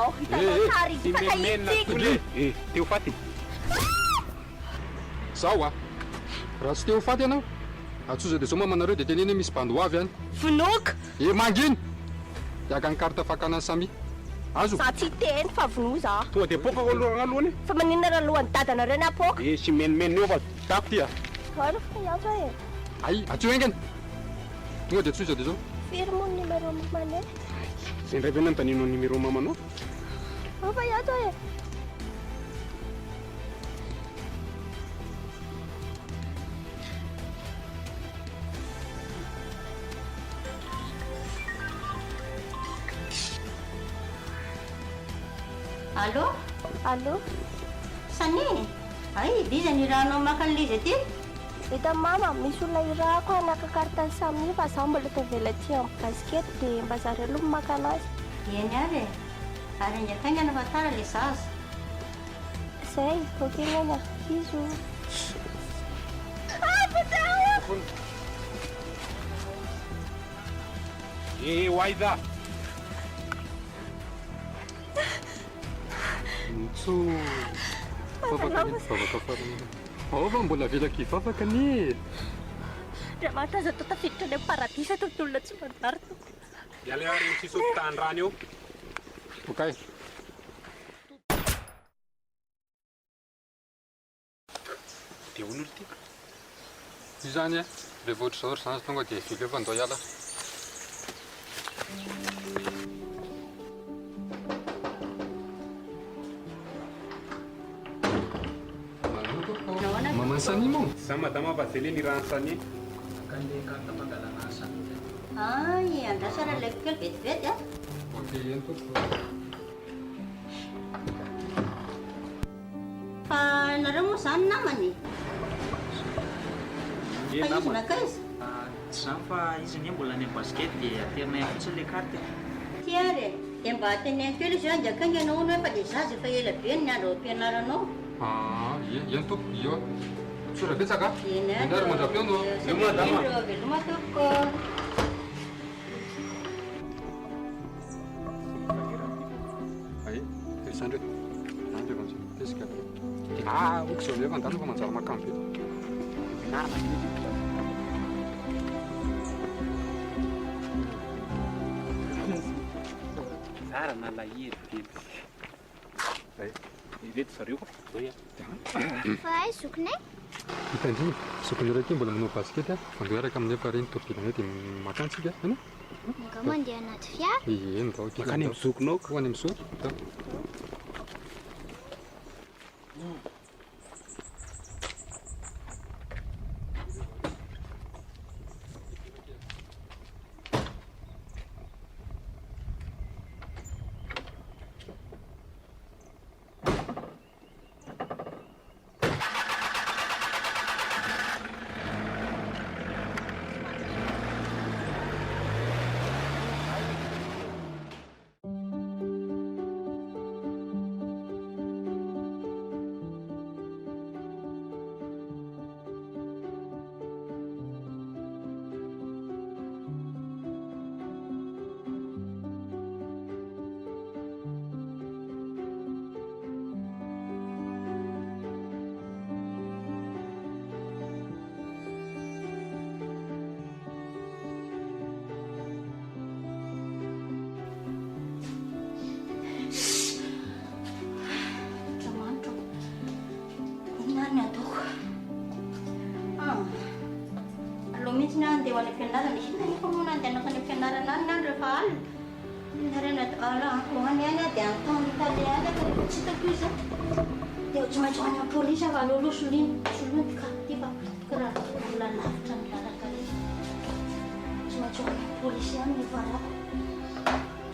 hitanao tsara izy fa menina kahitsika tokoa teo faty zaho a raha tsy teo faty ianao atsoza dia zao mamanareo dia teneny hoe misy bandoavy any vinoaka manginy iaka ny karta fakana ny samy azo za tsy teny fa vino za tonga dia poka oloana alohany fa maninona rahalohany dadanareo ny apoka sy menimenina eo fa dako ty a ana fa iazo e ay atsio engany tonga dia atsoza dia zao firy moa ny numéro mamane zay ndray vena nytanino numéro mamanao fa iazo e Allô? allo Sani? Ay, di zany rahanao maka an'lizy aty? hita mama misy olona irako anaka kartany samy fa zaho mbola tavela aty amin'ny baskety dia mba zareo aloha maka anazy Eny ary e. Ary indraikany anafatara le zaza. zay ok nganya izo hoaiza mitso fafaka farany ova mbola velaka ivavaka ni raha mahatra aza atao tafiditra any amin'ny paradisa tontolona tsy mandary to iala ary sisotany rano eo okay dia hono olo ty io zany a rehefa ohatra zao ry zany tonga dia vily eo fa andao hiala mamany sany moa za madama fa zay le ny rano sany Ay, andrasa raha ilaiko kely vetivety a. ok eny toko Fa nareo moa zany namany. Fa izy naka izy? Tsy zany fa izy ny mbola any basket dia aternay fotsiny le carte. Ty ary e. Dia mba ateneniko kely izy hoe anjakanga ianao hono hoe fa le zaza efa ela be ny andro ao am-pianaranao. eny toko io tsora betsaka Eny ary. indary mandrapiano madama. Veloma tompoko. ay isandre andre vanza tesika ok zao lefa andalo fa manjary makamby zara nalahiry vety ay ireto zareo zao ia Fa ay zokinay? hitandry sokon'ireo ty mbola manao basket a mandeha araka amin'ny efa reny topilana dia makantsika ena Nga mandeha anaty fiara? eny dao makany amin'ny zokinao ho any am'so Andromanitro. Inona ny ataoko? Aloha mihitsy ny andeha ho any am-pianarana. Izy nefa moa nandehanako any am-pianarana any andro rehefa alina. Narena hoany any a dia antaony italiana ka rehefa tsy hitako izy a. Dia tsy maintsy ho any am-polisy aho aloaloha solony ka ty fa raha olona lavitra ny lalaka rehetra. Tsy maintsy ho any am-polisy ihany ny varako.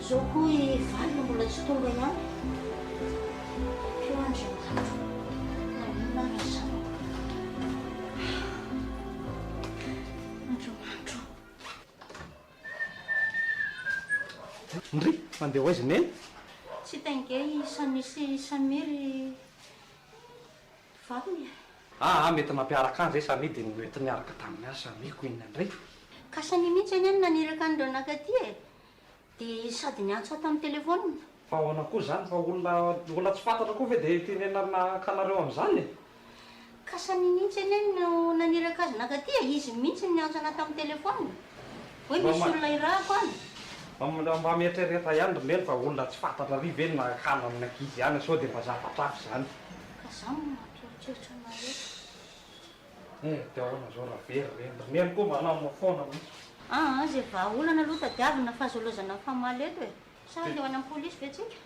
Zao koa i valina mbola tsy tonga ihany. Fio Andriamanitra. Na inona ny zanako. Andriamanitra. Ndry, mandeha hoaizy neny? Tsy tange sanisy samiry valiny. Mety nampiaraka any zay samy dia mety niaraka tamin'ny asa miko inona indray. Kasany mihitsy any naniraka andreo nakaty e. Dia sady niantso tamin'ny telefônina. Fa ahoana koa zany fa olona tsy fantatra koa ve dia tenenana kanareo amin'izany e? Ka samy mihitsy eny no naniraka azy nakatia izy mihitsy niantsana tamin'ny telefona hoe misy olona irako any. Mba mieritreretra ihany rimeny fa olona tsy fantatra riva eny na kana amin'ny ankizy ihany sao dia mba zavatrafy zany. Ka zaho mahatreritreritra anareo. Dia ahoana zao raha very reny rimeny koa mba hanao foana mihitsy. Zay vahaolana aloha tadiavina fahazolozana famaly eto e. Sa andeha ho any amin'ny polisy ve tsika?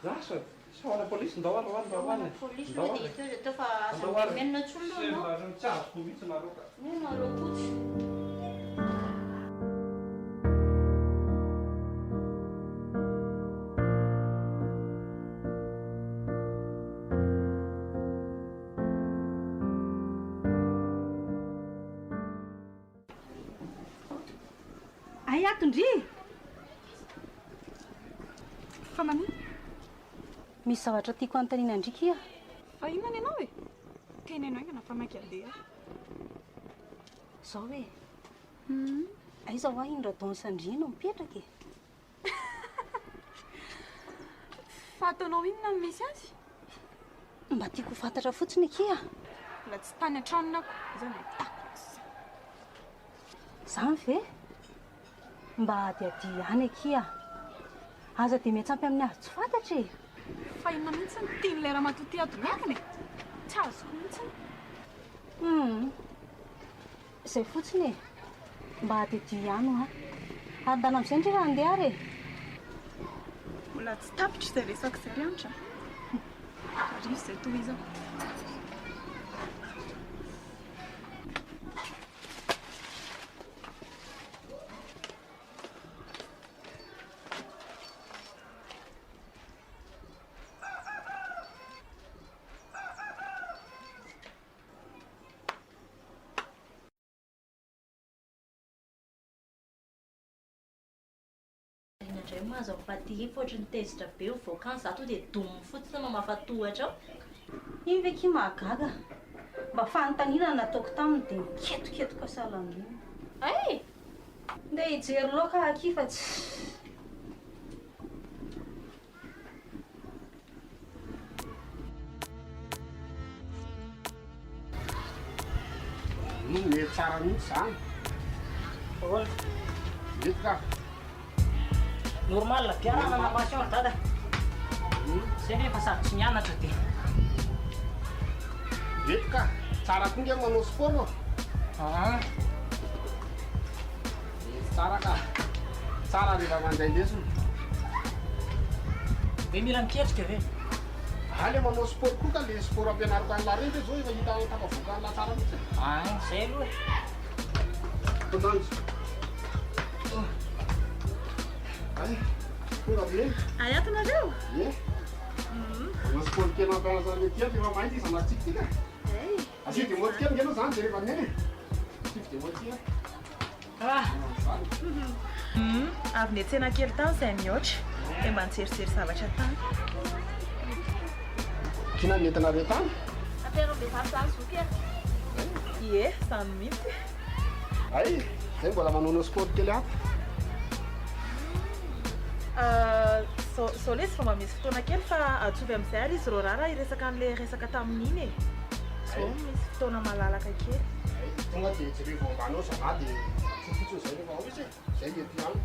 Lasa sao any polisy ndao ary hoany Ho any polisy lo dia teo zay teo fa aza menina tsolo no. Tsy azoko mihitsy nareo ka. Nareo kotsy. Ay atondry fa manino misy zavatra tiako anontaniana ndriky ia. fa inona ianao e tenenao aingana fa mainka andeha Zao hoe aiza ho ahy iny raha Don Sandrino mipetraka e. fa ataonao inona no misy azy Mba tiako fantatra fotsiny kia. la tsy tany an-tranonako izao mahitako Zany ve mba adiady any akia. Aza dia miatsampy amin'ny azy tsy fantatra e. fa inona mihitsy ny tiany lera matoty adomiakany e tsy azoko mihitsy Izay fotsiny e. Mba adiady ihany ho adana amin'izay ndry raha andeha ary e. mbola tsy tapitra izay resaka izay rianitra risy izay toy izao. Indray mahazo ampaty fa ohatrany tezitra be ho voakan za to dia domo fotsiny mamafatohatra ao. Iny ve kia mahagaga. Mba fanontaniana nataoko taminy dia miketoketoka salamina. Ay! Ndeha hijery loaka aky fa tsy. Mety tsara mihitsy zany. Ahoana? Mety ka. Normal piarana na masiona dada. Zay nefa sady tsy mianatra dia. Mety ka. Tsara koa nge manao sport ao. Mety tsara ka. Tsara rehefa mandray lesona. Dia mila miketrika ve? Ale manao sport koa ka le sport ampianariko an'la reny zao efa hita tapavoaka an'la tsara mihitsy. Zay aloha. Tonanjo. Ay, tonga be. Ay atonareo Ie. Manao sport kely ampianarana kely efa mainty izy anaty tika. Asio dia moty kely ngenao zany dia rehefa neny. Sivy dia moty kely. avy ny an-tsena kely tany izay mihoatra dia mba nitserisery zavatra tany. Kina nentinareo tany? Ampiarambehivavy zany zoky e. Ie zany mihitsy. Ay, zay mbola manao sport kely hafa. Sao lesy fomba misy fotoana kely fa atsovy amin'izay ary izy rorara hiresaka an'ilay resaka tamin'iny e. Zao misy fotoana malalaka kely. Tonga dia jereo vaovanao zana dia fotsiny zay rehefa ao izy e. Zay ety ihany.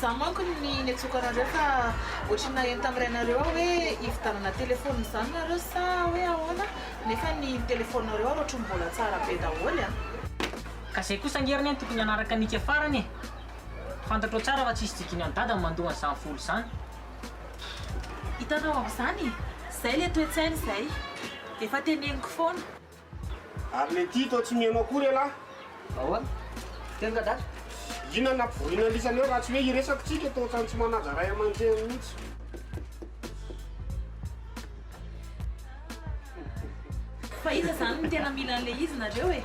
Za manko ny netsokanareo fa ohatrany naheno tamin'irainareo hoe hivitanana telefôna izany nareo sa hoe ahoana nefa ny telefônareo ohatrany mbola tsara be daholo a. Ka zay kosa ngeriny any tokony hanaraka anika farany e. Fantatro tsara fa tsisy dikiny any dada mandoha an'izany folo izany. Hitanao amin'izany zay le toe-tsainy izay efa teneniko foana. Ary le ty tao tsy mihaino akory alahy. Ahoana? Tenga dada? Inona nampivoriana lisany eo raha tsy hoe hiresako tsika tao ohatrany tsy manaja ray aman-dreny mihitsy. Fa iza zany no tena mila an'ilay izy nareo e?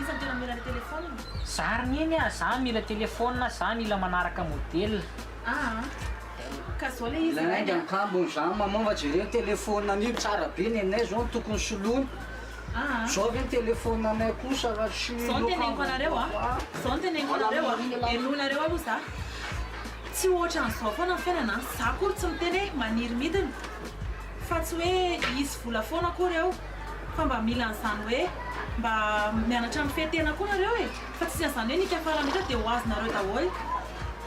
Iza no tena mila an'ilay telefôna? Zariny eny a, za mila telefôna, za mila manaraka modèle. Ka zao le izy Ilainga mikambony zany mamoa jereo telefôna an'io tsara be nenay zao tokony soloina. Zao ve ny telefonanay kosa raha sy Zao ny teneniko anareo zao ny teneniko anareo enonareo aloha za tsy ohatra an'izao foana ny fiainana za kory tsy miteny hoe maniry midina fa tsy hoe isy vola foana akory eo fa mba mila an'izany hoe mba mianatra mifetena koa nareo e fa tsy an'izany hoe nikafala mihitra dia ho azonareo daholo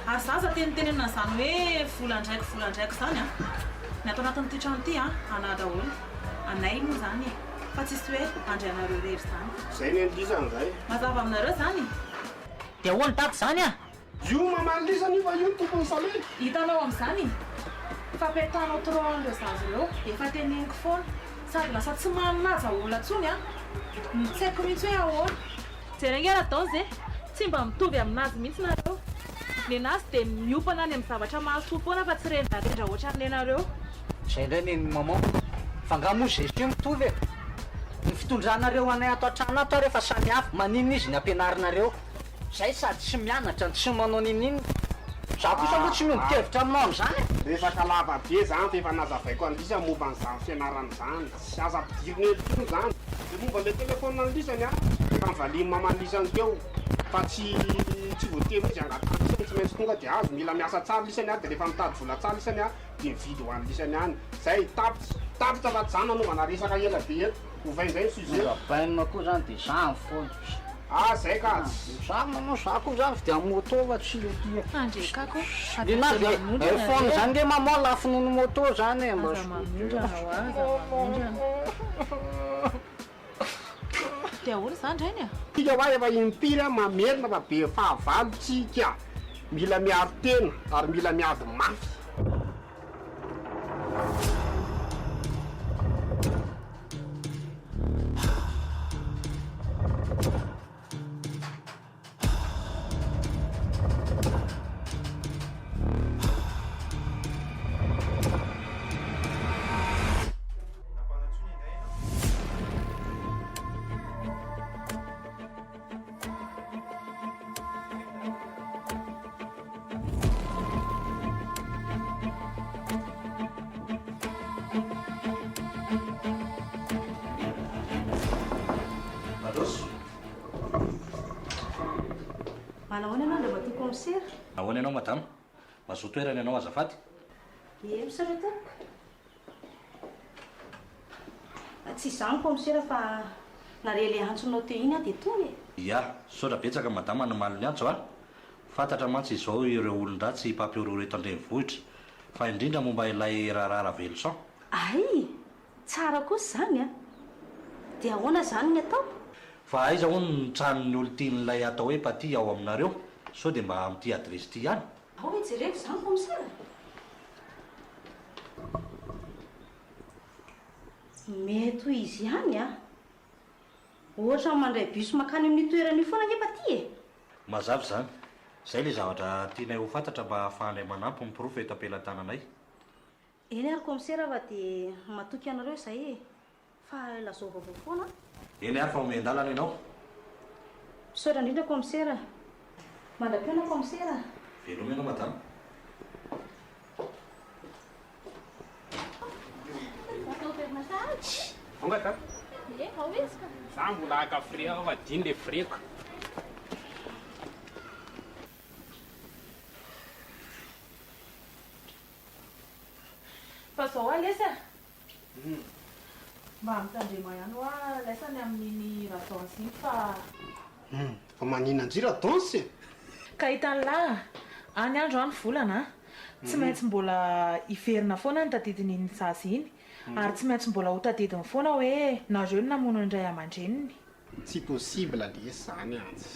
ary za za tenitenena an'izany hoe volandraiko zany ny atao anatin'ity trano ity ana daholo anay moa zany e fa tsisy hoe andry anareo rery zany zay ny andisany zay mazava aminareo zany dia ahoany dako zany a io mamanisany io fa io tokony sale hitanao amin'izany fampitanao troandreo zazyreo efa teneniko foana sady lasa tsy maninaja olona ntsony tsy haiko mihitsy hoe ahoana jerengera daozy tsy mba mitovy aminazy mihitsy nareo ny nazy dia miopana any amin'ny zavatra mahasoa foana fa tsy rendrarendra ohatran'ny anareo zay indray ny maman fa nga moa zay sy mitovy e ny fitondranareo anay ato an-trano ato rehefa samy hafa manino izy ny ampianarinareo zay sady tsy mianatra tsy manao ninino za kosa aloha tsy miombokevitra aminao amin'izany rehefa kalava be zany fa efa nazavaiko andisa momba n'izany fianaran'izany sy aza ampidiriny elotro zany de momba le telefona anlisany efa mivaliny mamanisany teo fa tsy voateny izy angatany tsy maintsy tonga dia azo mila miasa tsara lisany de rehefa mitady vola tsara lisany dia mividy ho any lisany any zay tapitra fa tsy zany nanaovana resaka ela be eto hovain'izay sujet bainina koa zany dia zany foana zay ka za manao za koa zany dia moto fa tsy le tia andrekako na dia iphone zany de maman lafinony moto zany e mba dia olo zany dreny a tika hoa efa impiry mamerina fa be fahavalotsika mila miaro tena ary mila miady mafy Ahoana ianao ndia matoa commissaire? Ahoana ianao madame? Mazoa toerana ianao azafady? Ie, misaraka. Tsy izany commissaire fa nareo le antsonao teo iny dia tonga e. Ia, saotra betsaka madame anomaly ny antso fantatra mantsy izao ireo olon-dratsy mpampioro eto an-drenivohitra fa indrindra momba ilay raharara Velson. Ay, tsara kosa zany a. Dia ahoana zany ny atao? Fa aiza hono ny tranon'ny olontian'ilay atao hoe paty ao aminareo sao dia mba amin'ity adresy ity ihany. Ao hoe jereko zany commissaire. Mety ho izy ihany a. Ohatra mandray bus makany amin'ny toerana io foana ny paty e. Mazava zany. Zay le zavatra tianay ho fantatra mba ahafahanay manampy ny profeta eto am-pelantananay. Eny ary commissaire fa dia matoky anareo izay e. Fa lazao vaovao foana. Eny ary fa omendalana ianao. Saotra indrindra commissaire. Mandram-piona commissaire. Veloma ianao madame. Onga ka? Za mbola haka fria fa diny le friako. fa zao alesa mba mitandrema ihany hoa laisany amin'iny radance iny fa maninanjy radance ka hitan'lahy any andro any volana tsy maintsy mbola iverina foana ny tadidin'iny zazy iny ary tsy maintsy mbola ho tadidiny foana hoe nareo ny namono indray aman-dreniny tsy possible le zany antsy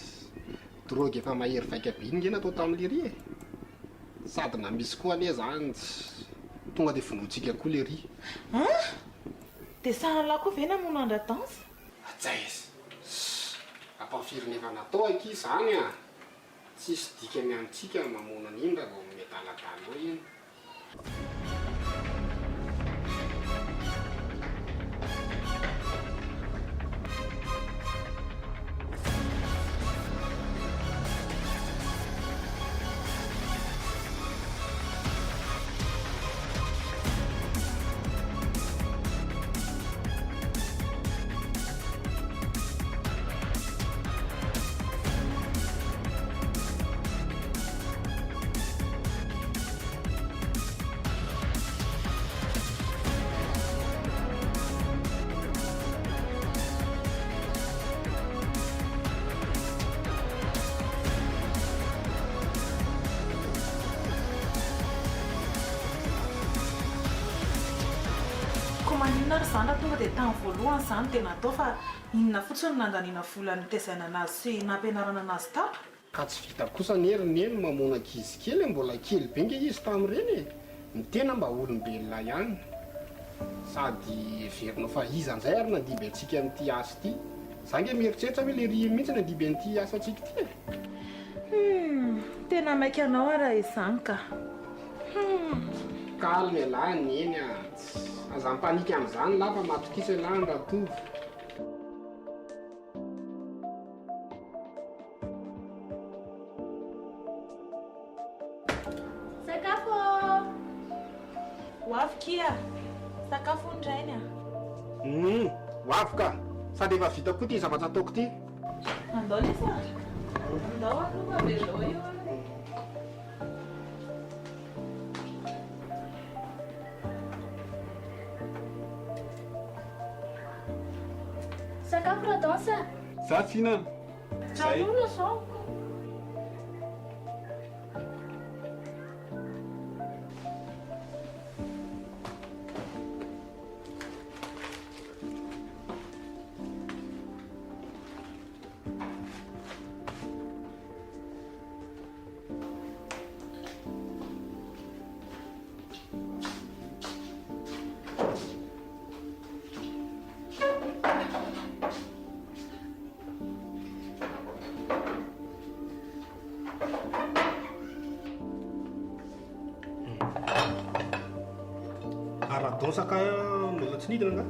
drogue efa mahery vaika be ngena atao tamin'le ry e sady na misy koa ane zany tonga dia vonotsika koa le ry dia sahan'lahy koa ve namono andradanse atsay ampafiry efa natao aky zany a tsisy dikany antsika mamono an'iny raha vao metaladalo eo iny na ry zandra tonga dia tamin'ny voalohany izany dia natao fa inona fotsiny nandaniana volany tezaina anazy sy nampianarana anazy tato ka tsy vita kosa nerineny mamona ankizy kely mbola kely be nge izy tamin'ireny ny tena mba olombelona ihany sady verina fa izan'izay ary nandiby antsika amin'ity asa ity za nge mieritreritra hoe le ry mihitsy nandiby an'ity asa antsika ity tena maika anao araha izany ka kalme lany eny aza mipanika amin'izany lafa matokisa lany raha tovy sakafo hoavy sakafo ndrainy hoavy ka sady efa vita koa ty zavatra ataoko ty andao lesa andao aloha avelo io sakafo raha dansa za fihinana alona sao aradonsaka mbola tsy nidina nga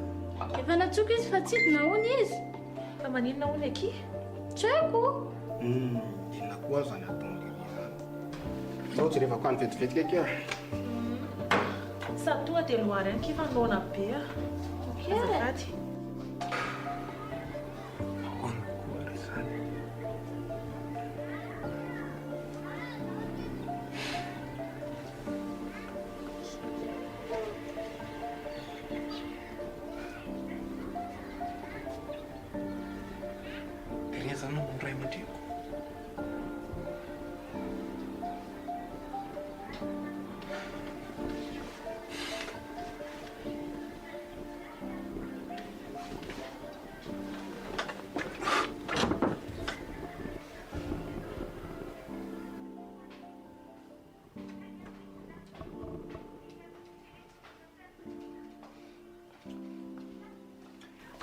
efa natsoka izy fa tsy naony izy fa maninona hony aky tsy haiko inona koa zany ataon'le zany zao tsy rehefa ko any vetivetika kea sady tonga dia loary any kifa nona be azafady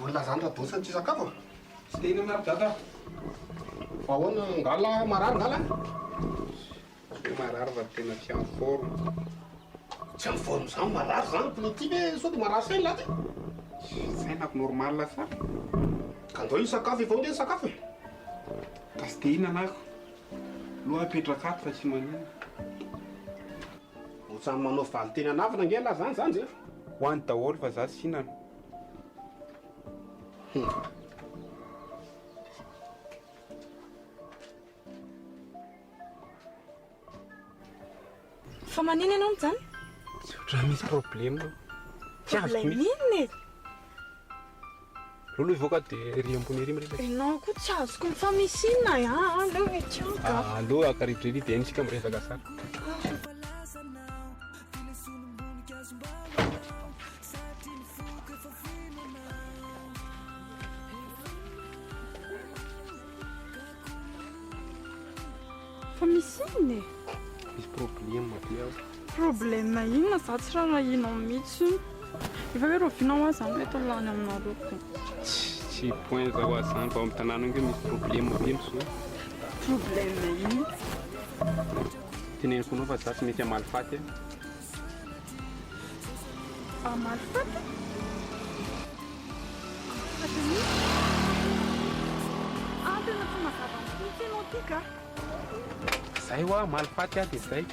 olona zany raha dosany tsy sakafo tsy te hina mary data fa ahoana ngala marary ngala marary fa tena tsy amin'ny forme tsy amin'ny forme zany marary zany politique hoe sao dia marary saina laty sainako normal sa ka andao io sakafo efa onde sakafo e ka tsy te hina anako loha apetraka ato fa tsy manina ohatrany manao valy teny anavina ngela zany zany zay hoany daholo fa za tsy hinana fa manina ianao zany tsy ohatrany misy problème tsy azoko misy inona lolo ivoaka dia riambony ery mireka ianao koa tsy azoko fa misy inona aleo etiaka aloha akaridrily dia enitsika miresaka sara fa misy inona misy problème ty aho problème inona za tsy raha inao mihitsy efa hoe rovinao aho zany hoe tolany aminareo ko tsy point zao azany fa amin'ny tanàna hoe misy problème beno so problème ino teneniko anao fa za tsy mety amalifaty amalifaty tena tsy mazava mihitsy ianao ty ka zay hoa malifaty aho dia zay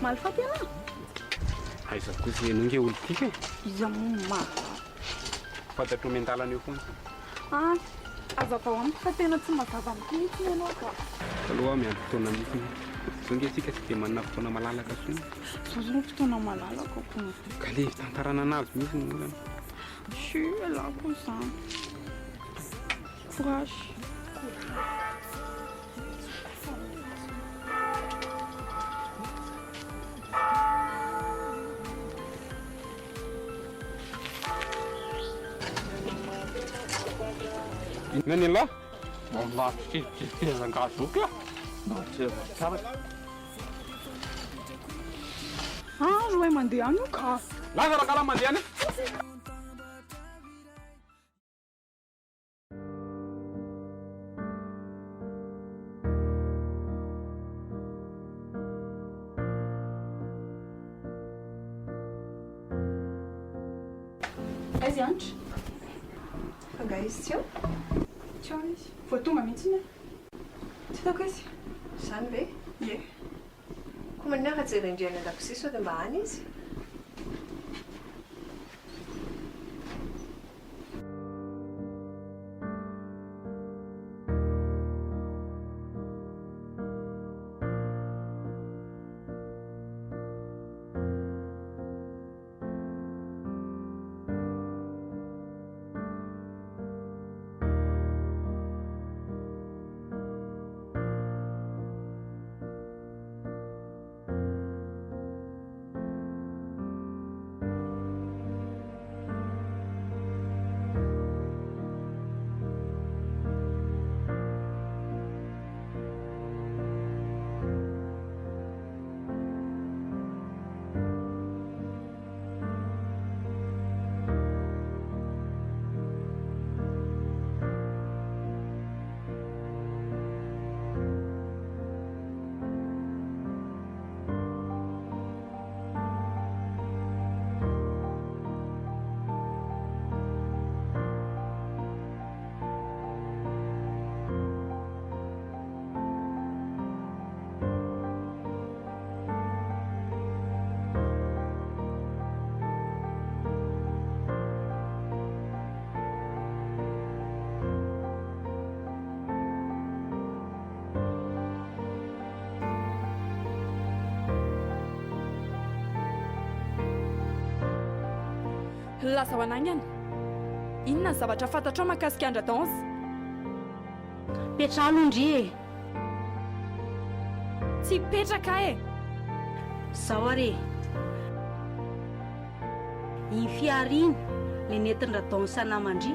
malifaty anao aiza kozy anao nge olo tika izy ma fantatro mendalana eo foana azavao amiko fa tena tsy mazava mihitsy ianao ka aloha miandro fotoana mihitsy zao nge tsika tsy dia manana fotoana malalaka sony za zany fotoana malalaka ko ka le tantarana anazy mihitsy ny olana sy elako zany courage Nanila? Allah, tezan-gazoky tsara. Roay mandeha any io ka. Laza raha kala mandeha any. Aiza antitra? Fanga izy tsy eo? Tsy eo izy. Vao tonga mihitsy iny. Tsy hitako izy. Izany ve? Ie. Koa manaraka jerendreny an-dakozia sao dia mba any izy. Lasa ho anangana. Inona ny zavatra fantatrao mahakasika Andra Danse? Petrano ndry e. Tsy petraka e. Zao are. Iny fiara iny le nentin-dra Danse anamandry.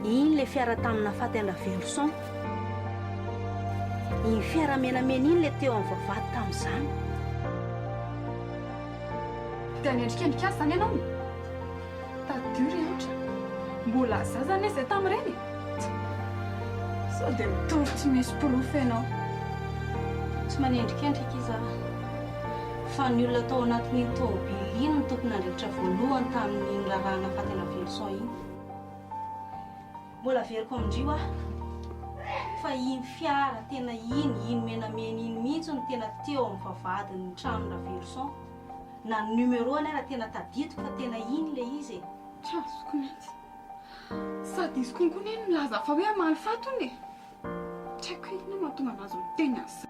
Iny le fiara tamina faty Andra Verson. Iny fiara menamena iny le teo amin'ny vavahady tamin'izany. Dia niendrikendrika azy zany ianao? Tadury antra. Mbola zaza anie izay tamin'ireny. Sao dia mitory tsy misy porofo ianao. Tsy manendrikendrika izy fa ny olona tao anatin'iny tômôbily iny ny tokony andraikitra voalohany tamin'iny rarahana faty Andra Verson iny. Mbola veriko amindrio fa iny fiara tena iny menamena iny mihitsy no tena teo amin'ny vavahadin'ny trano Andra Verson. Na ny numéro-ny ara tena tadidiko fa tena iny le izy e. Trasoko mihitsy. Sady izy konko iny milaza fa hoe hamaly fatony e. Tsy haiko inona mahatonga anazy miteny azy.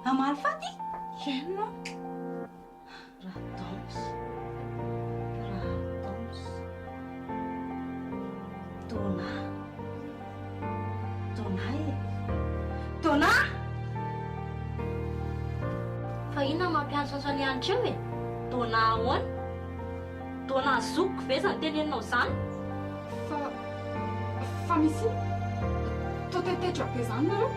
Hamaly faty? Ienona. Radanse. Dona e. Dona? Fa inona mampiantso antsony anitra eo e? Dona ahoana? Dona zokiko ve zany teneninao zany? Fa misy totetetra be zany nareo?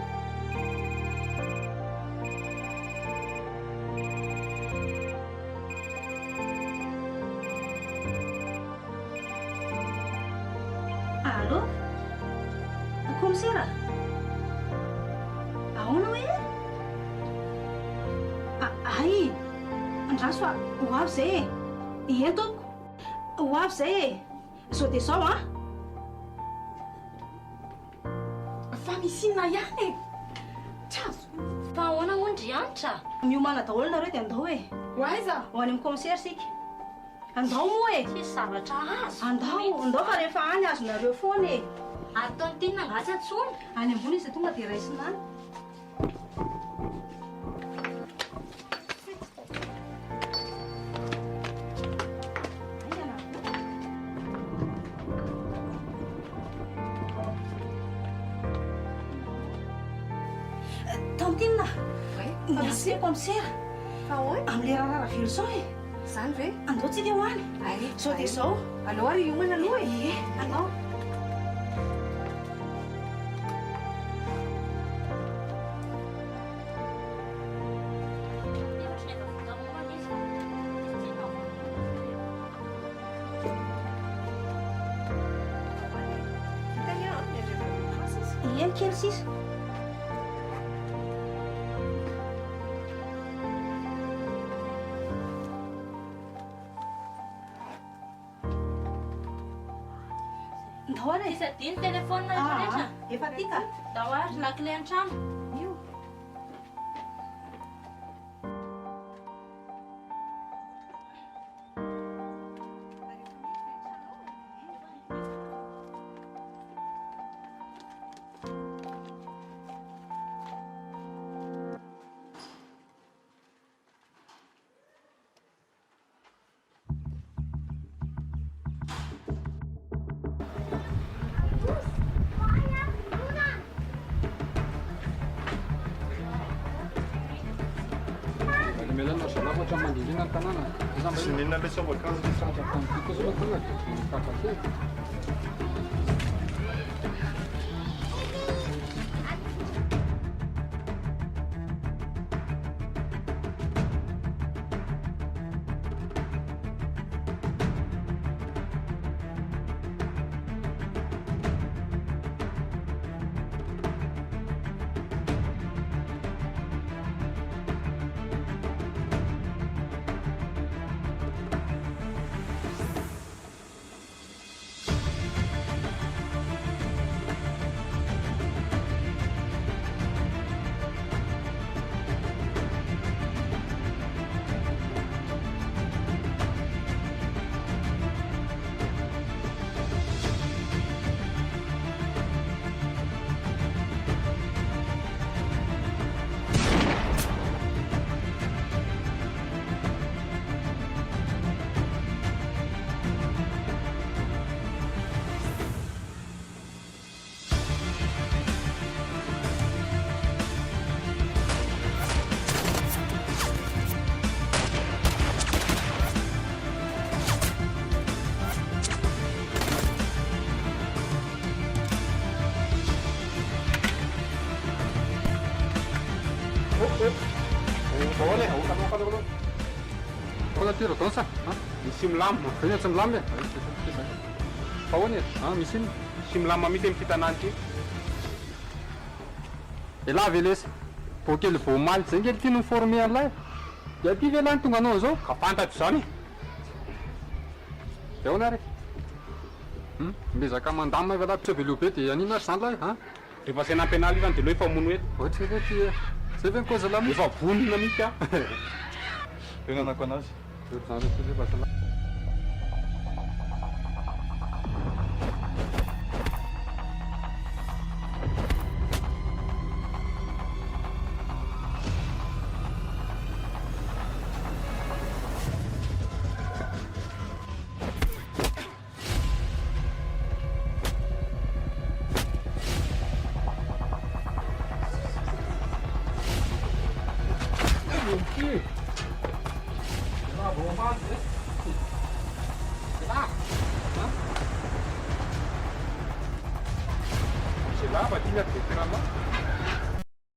Allô? Commissaire? Ahoana hoe? Ay, andraso fa ho avy zay e. Entoko. Ho avy zay e. Sao dia sao Fa misy inona ihany e. Trazo. Fa ahoana moa ndry anitra? Miomana daholo nareo dia andao e. Ho aiza? Ho any amin'ny commissaire sika. Andao moa e. Tsisy zavatra azo. Andao fa rehefa any azonareo foana e. Ataony tena angatsy antsony. Any ambony izy tonga dia raisina any. Tantinina. Miasy commissaire. Fa ahoana? Amin'ilay raharaha Verson e. Zany ve? Andao tsika ho any. Sao dia sao? Alao ary iomana aloha e. Ie, andao. kely sisa. Ndao Isa adiny telefonina rehetra. Efa tika. Dao ary lakile an-trano. Io. Melana salama oatra mandindrina ny tanàna. Sy ninona ilay saovakanzo ny satrakaniko kosa tonga dia kapakely. Ahoana ty rôdon sa? Misy milamina. Eny tsy milamy e? Ahoana e? Misy iny? Sy milamina mity amin'ny fitanany ty. Ela velesy. Vao kely vao maly zay kely ty niforme an'lay. Dia ty ve lany tonga anao zao? Ka fantatro zany. Dia ahoana ary? Mbezaka mandamina velapitra velo be dia anina ary zany lay? Rehefa sena ampianary irany dia lo efa mono eto. Ohatry ve ty zay ve ny koza lamy? Efa vonona mihitsy a. Tenanako anazy. Zany rehefa rehefa salama. C'est là, va dire, c'est là.